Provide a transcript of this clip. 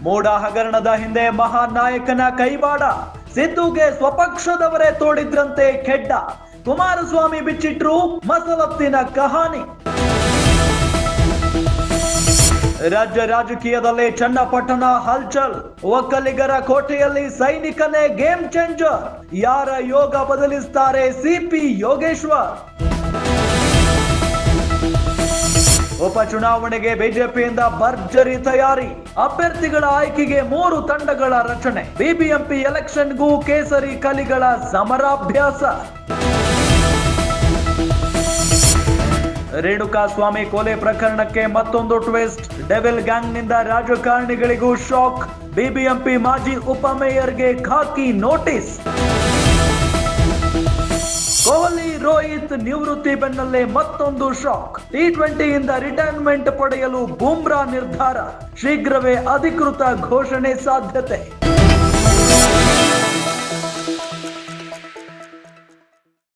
ಮೂಡ ಹಗರಣದ ಹಿಂದೆ ಮಹಾನಾಯಕನ ಕೈವಾಡ, ಸಿದ್ದುಗೆ ಸ್ವಪಕ್ಷದವರೇ ತೋಡಿದ್ರಂತೆ ಖೆಡ್ಡ, ಕುಮಾರಸ್ವಾಮಿ ಬಿಚ್ಚಿಟ್ರು ಮಸಲತ್ತಿನ ಕಹಾನಿ. ರಾಜ್ಯ ರಾಜಕೀಯದಲ್ಲಿ ಚನ್ನಪಟ್ಟಣ ಹಲ್ಚಲ್, ಒಕ್ಕಲಿಗರ ಕೋಟೆಯಲ್ಲಿ ಸೈನಿಕನೇ ಗೇಮ್ ಚೇಂಜರ್, ಯಾರ ಯೋಗ ಬದಲಿಸ್ತಾರೆ ಸಿಪಿ ಯೋಗೇಶ್ವರ್. ಉಪಚುನಾವಣೆಗೆ ಬಿಜೆಪಿಯಿಂದ ಭರ್ಜರಿ ತಯಾರಿ, ಅಭ್ಯರ್ಥಿಗಳ ಆಯ್ಕೆಗೆ 3 ತಂಡಗಳ ರಚನೆ, ಬಿಬಿಎಂಪಿ ಎಲೆಕ್ಷನ್ಗೂ ಕೇಸರಿ ಕಲಿಗಳ ಸಮರಾಭ್ಯಾಸ. ರೇಣುಕಾಸ್ವಾಮಿ ಕೊಲೆ ಪ್ರಕರಣಕ್ಕೆ ಮತ್ತೊಂದು ಟ್ವಿಸ್ಟ್, ಡೆವಿಲ್ ಗ್ಯಾಂಗ್ನಿಂದ ರಾಜಕಾರಣಿಗಳಿಗೂ ಶಾಕ್, ಬಿಬಿಎಂಪಿ ಮಾಜಿ ಉಪಮೇಯರ್ಗೆ ಖಾಕಿ ನೋಟಿಸ್. ಕೊಹ್ಲಿ ರೋಹಿತ್ ನಿವೃತ್ತಿ ಬೆನ್ನಲ್ಲೇ ಮತ್ತೊಂದು ಶಾಕ್, T20ಯಿಂದ ರಿಟೈರ್ಮೆಂಟ್ ಪಡೆಯಲು ಬೂಮ್ರಾ ನಿರ್ಧಾರ, ಶೀಘ್ರವೇ ಅಧಿಕೃತ ಘೋಷಣೆ ಸಾಧ್ಯತೆ.